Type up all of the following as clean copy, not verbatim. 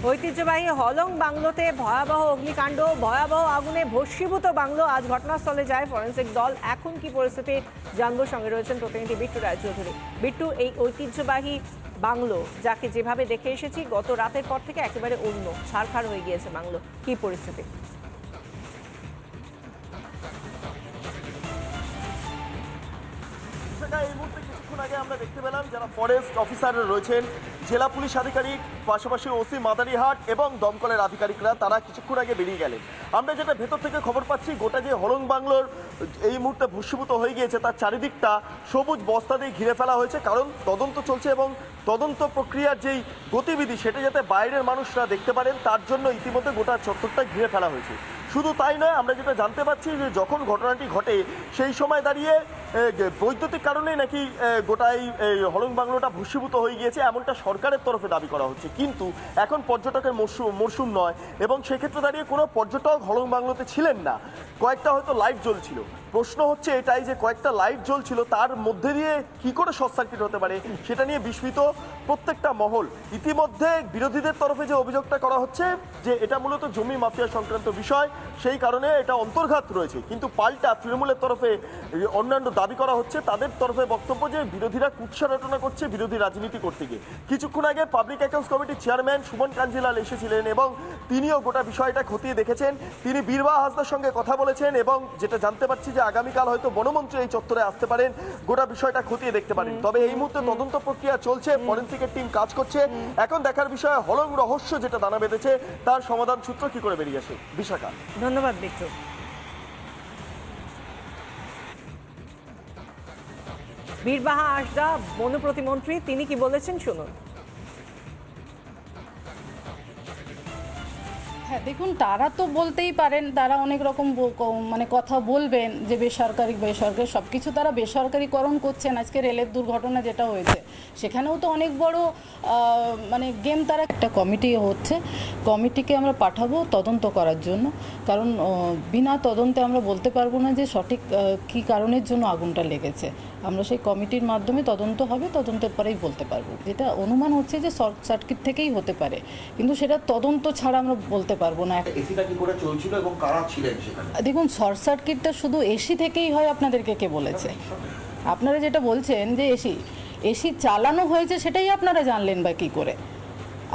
ঐতিহ্যবাহী হলং বাংলোতে ভয়াবহ অগ্নিকাণ্ড, ভয়াবহ আগুনে ভস্মীভূত বাংলো। আজ ঘটনাস্থলে যায় ফরেন্সিক দল। এখন কি পরিস্থিতি জানবো, সঙ্গে রয়েছেন প্রতিনিধি বিট্টু রায়চৌধুরী। বিট্টু, এই ঐতিহ্যবাহী বাংলো যাকে যেভাবে দেখে এসেছি গত রাতের পর থেকে একেবারে অন্য, ছারখার হয়ে গিয়েছে বাংলো, কি পরিস্থিতি? এই মুহূর্তে কিছুক্ষণ আগে আমরা দেখতে পেলাম যারা ফরেস্ট অফিসার রয়েছেন, জেলা পুলিশ আধিকারিক, পাশাপাশি ওসি মাদারিহাট এবং দমকলের আধিকারিকরা তারা কিছুক্ষণ আগে বেরিয়ে গেলেন। আমরা যেটা ভেতর থেকে খবর পাচ্ছি, গোটা যে হলং বাংলোর এই মুহূর্তে ভস্মীভূত হয়ে গিয়েছে তার চারিদিকটা সবুজ বস্তা দিয়ে ঘিরে ফেলা হয়েছে, কারণ তদন্ত চলছে এবং তদন্ত প্রক্রিয়ার যেই গতিবিধি সেটা যাতে বাইরের মানুষরা দেখতে পারেন তার জন্য ইতিমধ্যে গোটা চত্বরটা ঘিরে ফেলা হয়েছে। শুধু তাই নয়, আমরা যেটা জানতে পারছি যে যখন ঘটনাটি ঘটে সেই সময় দাঁড়িয়ে বৈদ্যুতিক কারণেই নাকি গোটাই হলং বাংলোটা ভস্মীভূত হয়ে গিয়েছে, এমনটা সরকারের তরফে দাবি করা হচ্ছে। কিন্তু এখন পর্যটকের মরশুম নয় এবং সেক্ষেত্রে দাঁড়িয়ে কোনো পর্যটক হলং বাংলোতে ছিলেন না। কয়েকটা হয়তো লাইট জ্বলছিল। প্রশ্ন হচ্ছে এটাই যে কয়েকটা লাইট জ্বলছিল তার মধ্যে দিয়ে কি করে শর্ট সার্কিট হতে পারে, সেটা নিয়ে বিস্মিত প্রত্যেকটা মহল। ইতিমধ্যে বিরোধীদের তরফে যে অভিযোগটা করা হচ্ছে যে এটা মূলত জমি মাফিয়া সংক্রান্ত বিষয়, সেই কারণে এটা অন্তর্ঘাত রয়েছে, কিন্তু পাল্টা তৃণমূলের তরফে অন্যান্য দাবি করা হচ্ছে, তাদের তরফে বক্তব্য যে বিরোধীরা কুৎসা রটনা করছে বিরোধী রাজনীতি করতে গিয়ে। কিছুক্ষণ আগে পাবলিক অ্যাকাউন্টস কমিটির চেয়ারম্যান সুমন কাঞ্জিলাল এসেছিলেন এবং তিনিও গোটা বিষয়টা খতিয়ে দেখেছেন। তিনি বীরবাহা হাসদার সঙ্গে কথা বলেছেন এবং যেটা জানতে পারছি যে আগামীকাল হয়তো বনমন্ত্রী এই চত্বরে আসতে পারেন, গোটা বিষয়টা খতিয়ে দেখতে পারেন। তবে এই মুহূর্তে তদন্ত প্রক্রিয়া চলছে, ফরেন্সিকের টিম কাজ করছে। এখন দেখার বিষয় হলং রহস্য যেটা দানা বেঁধেছে তার সমাধান সূত্র কি করে বেরিয়ে আসে। বিশাখা, ধন্যবাদ বিট্টু। বীরবাহা হাসদা বন প্রতিমন্ত্রী, তিনি কি বলেছেন শুনুন। হ্যাঁ, দেখুন, তারা তো বলতেই পারেন, তারা অনেক রকম মানে কথা বলবেন যে বেসরকারি সব কিছু তারা বেসরকারিকরণ করছেন। আজকে রেলের দুর্ঘটনা যেটা হয়েছে সেখানেও তো অনেক বড় মানে গেম। তারা একটা কমিটি হচ্ছে, কমিটিকে আমরা পাঠাবো তদন্ত করার জন্য, কারণ বিনা তদন্তে আমরা বলতে পারবো না যে সঠিক কী কারণের জন্য আগুনটা লেগেছে। আমরা সেই কমিটির মাধ্যমে তদন্ত হবে, তদন্তের পরেই বলতে পারবো। যেটা অনুমান হচ্ছে যে শর্ট সার্কিট থেকেই হতে পারে, কিন্তু সেটা তদন্ত ছাড়া আমরা বলতে পারবো না। এসিটা কি করে চলছিল এবং কারা ছিলেন সেখানে? দেখুন, শর্ট সার্কিটটা শুধু এসি থেকেই হয় আপনাদেরকে কে বলেছে? আপনারা যেটা বলছেন যে এসি চালানো হয়েছে সেটাই আপনারা জানলেন বা কী করে?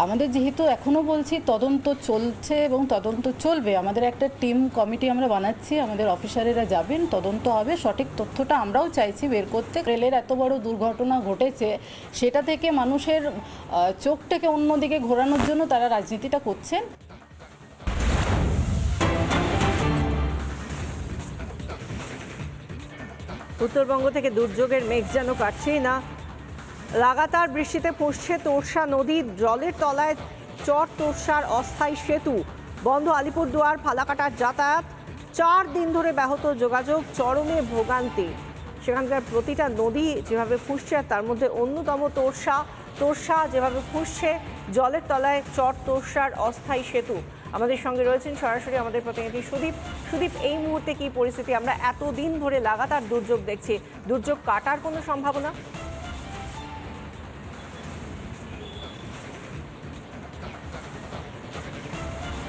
আমাদের যেহেতু এখনও বলছি তদন্ত চলছে এবং তদন্ত চলবে, আমাদের একটা টিম কমিটি আমরা বানাচ্ছি, আমাদের অফিসারেরা যাবেন, তদন্ত হবে, সঠিক তথ্যটা আমরাও চাইছি বের করতে। রেলের এত বড় দুর্ঘটনা ঘটেছে, সেটা থেকে মানুষের চোখটাকে অন্যদিকে ঘোরানোর জন্য তারা রাজনীতিটা করছেন। উত্তরবঙ্গ থেকে দুর্যোগের মেঘ যেন কাটছেই না। লাগাতার বৃষ্টিতে পড়ছে তোরসা নদী, জলের তলায় চর তোরসার অস্থায়ী সেতু বন্ধ। আলিপুরদুয়ার ফালাকাটার যাতায়াত 4 দিন ধরে ব্যাহত যোগাযোগ, চরমে ভোগান্তি। সেখানকার প্রতিটা নদী যেভাবে ফুসছে, তার মধ্যে অন্যতম তোরসা যেভাবে ফুসছে, জলের তলায় চর তোরসার অস্থায়ী সেতু। আমাদের সঙ্গে রয়েছেন সরাসরি আমাদের প্রতিনিধি সুদীপ। এই মুহূর্তে কি পরিস্থিতি? আমরা এতদিন ধরে লাগাতার দুর্যোগ দেখছি, দুর্যোগ কাটার কোনো সম্ভাবনা?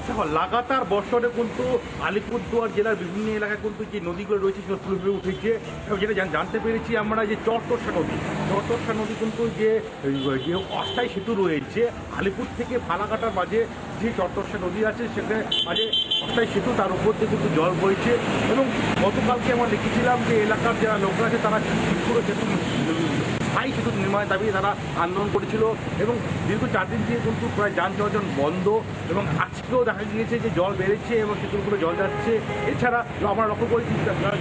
দেখো, লাগাতার বর্ষণে কিন্তু আলিপুরদুয়ার জেলার বিভিন্ন এলাকায় কিন্তু যে নদীগুলো রয়েছে সেগুলো তুলে উঠেছে। এবং যেটা জানতে পেরেছি আমরা যে চরতোরসা নদী কিন্তু যে অস্থায়ী সেতু রয়েছে আলিপুর থেকে ফালাকাটার মাঝে যে চরতোরসা নদী আছে সেখানে মাঝে অস্থায়ী সেতু, তার উপর দিয়ে কিন্তু জল বইছে। এবং গতকালকে আমরা দেখেছিলাম যে এলাকার যারা লোকরা আছে তারা পুরো সেতু স্থায়ী সেতু নির্মাণের দাবি তারা আন্দোলন করেছিল এবং দীর্ঘ 4 দিন দিয়ে কিন্তু প্রায় যান চলাচল বন্ধ। এবং আজকেও দেখা গিয়েছে যে জল বেড়েছে এবং সেতুগুলো জল যাচ্ছে। এছাড়া আমরা লক্ষ্য করেছি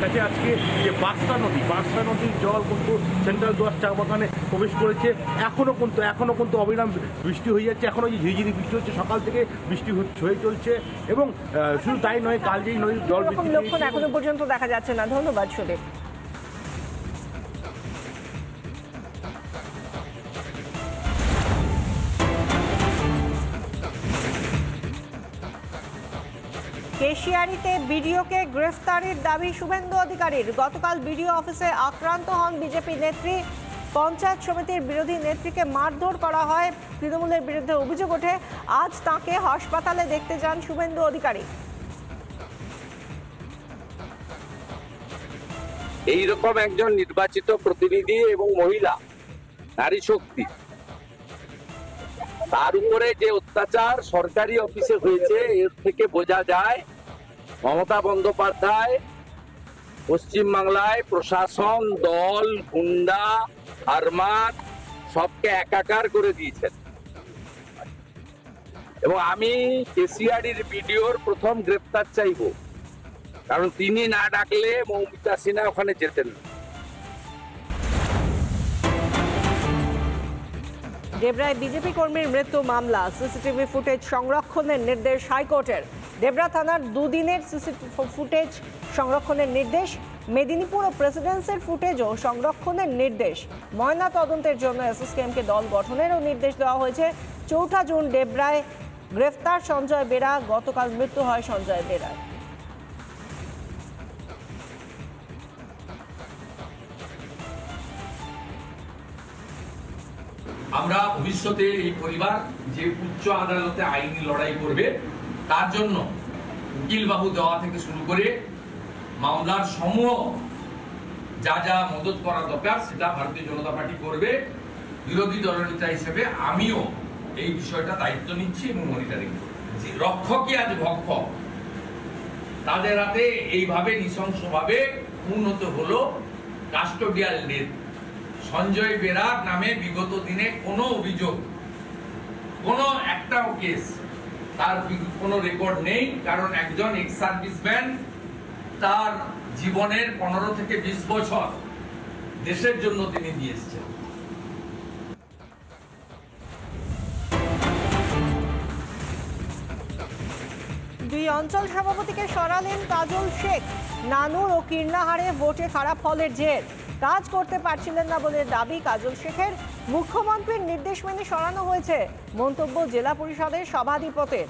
গেছে আজকে যে বাঁশরা নদীর জল কিন্তু সেন্ট্রাল দুয়ার চা বাগানে প্রবেশ করেছে। এখনও কিন্তু অবিরাম বৃষ্টি হয়ে যাচ্ছে, এখনও যে ঝিরিঝিরি বৃষ্টি হচ্ছে, সকাল থেকে বৃষ্টি হয়ে চলছে। এবং শুধু তাই নয়, কাল যেই নদীর জল লক্ষণ এখনো পর্যন্ত দেখা যাচ্ছে না। ধন্যবাদ সুদীপ। কেশিয়ারিতে বিডিওকে গ্রেফতারের দাবি শুভেন্দু অধিকারীর। গতকাল বিডিও অফিসে আক্রান্ত হন বিজেপি নেত্রী। পঞ্চায়েত সমিতির বিরোধী নেত্রীকে মারধর করা হয়, তৃণমূলের বিরুদ্ধে অভিযোগ ওঠে। আজ তাকে হাসপাতালে দেখতে যান শুভেন্দু অধিকারী। এইরকম একজন নির্বাচিত প্রতিনিধি এবং মহিলা, নারী শক্তি, তার উপরে যে অত্যাচার সরকারি অফিসে হয়েছে, এর থেকে বোঝা যায় মমতা বন্দ্যোপাধ্যায় পশ্চিমবাংলায় প্রশাসন, দল, গুন্ডা, আরমান সবকে একাকার করে দিয়েছেন। এবং আমি কেসিআরির বিডিওর প্রথম গ্রেপ্তার চাইব, কারণ তিনি না ডাকলে মৌমিতা সিনহা ওখানে যেতেন না। ডেবরায় বিজেপি কর্মীর মৃত্যু মামলা, সিসিটিভি ফুটেজ সংরক্ষণের নির্দেশ হাইকোর্টের। ডেবরা থানার দুদিনের সিসিটিভি ফুটেজ সংরক্ষণের নির্দেশ, মেদিনীপুর ও প্রেসিডেন্সির ফুটেজও সংরক্ষণের নির্দেশ। ময়না তদন্তের জন্য এসএসকেএমকে দল গঠনেরও নির্দেশ দেওয়া হয়েছে। 4 জুন ডেবরায় গ্রেফতার সঞ্জয় বেরা, গতকাল মৃত্যু হয় সঞ্জয় বেরার। আমরা ভবিষ্যতে এই পরিবার যে উচ্চ আদালতে আইনি লড়াই করবে, তার জন্য উকিল বাবু দেওয়া থেকে শুরু করে মামলার সমূহ যা যা মদত করা দরকার সেটা ভারতীয় জনতা পার্টি করবে। বিরোধী দলনেতা হিসেবে আমিও এই বিষয়টা দায়িত্ব নিচ্ছি এবং মনিটরিং করব। রক্ষকই আজ ভক্ষক, তাদের হাতে এইভাবে নৃশংসভাবে খুন হতে হলো। Custodial death. সঞ্জয় বেরার নামে বিগত দিনে কোনো অভিযোগ, কোনো একটাও কেস, তার কোনো রেকর্ড নেই। কারণ একজন এক্স সার্ভিসম্যান তার জীবনের 15 থেকে 20 বছর দেশের জন্য তিনি দিয়ে এসেছেন। দুই অঞ্চল সভাপতিকে সরালেন কাজল শেখ। নানুর ও কীর্ণাহারে ভোটে খারাপ ফলের জের। কাজ করতে পারছিলেন না বলে দাবি কাজল শেখের। মুখ্যমন্ত্রীর নির্দেশ মেনে সরানো হয়েছে, মন্তব্য জেলা পরিষদের সভাধিপতির।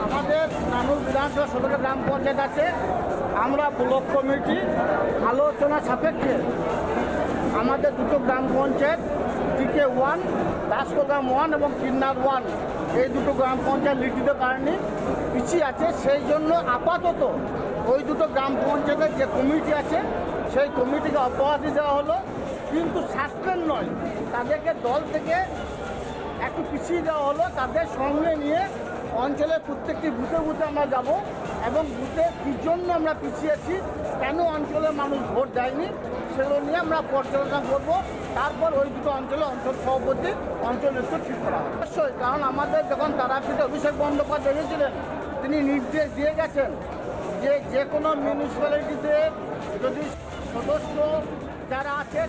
আমাদের নানুর বিধানসভা 16টা গ্রাম পঞ্চায়েত আছে। আমরা ব্লক কমিটি আলোচনা সাপেক্ষে আমাদের 2টো গ্রাম পঞ্চায়েত, টিকে 1, দাসকোগ্রাম 1 এবং কিন্নার 1, এই 2টো গ্রাম পঞ্চায়েত লিড দিতে পারেনি, পিছিয়ে আছে। সেই জন্য আপাতত ওই 2টো গ্রাম পঞ্চায়েতের যে কমিটি আছে সেই কমিটিকে অব্যাহতি দেওয়া হলো, কিন্তু সাসপেন্ড নয়, তাদেরকে দল থেকে একটু পিছিয়ে দেওয়া হলো। তাদের সঙ্গে নিয়ে অঞ্চলের প্রত্যেকটি বুথে বুথে আমরা যাব এবং বুথে কী জন্য আমরা পিছিয়েছি, কেন অঞ্চলের মানুষ ভোট দেয়নি, সেগুলো নিয়ে আমরা পর্যালোচনা করব। তারপর ওই 2টো অঞ্চলে অঞ্চল সভাপতি, অঞ্চল নেতৃত্ব ঠিক করা হবে। অবশ্যই, কারণ আমাদের যখন তারাপীঠে অভিষেক বন্দ্যোপাধ্যায় এসেছিলেন, তিনি নির্দেশ দিয়ে গেছেন যে যে কোনো মিউনিসিপ্যালিটিতে যদি সদস্য যারা আছে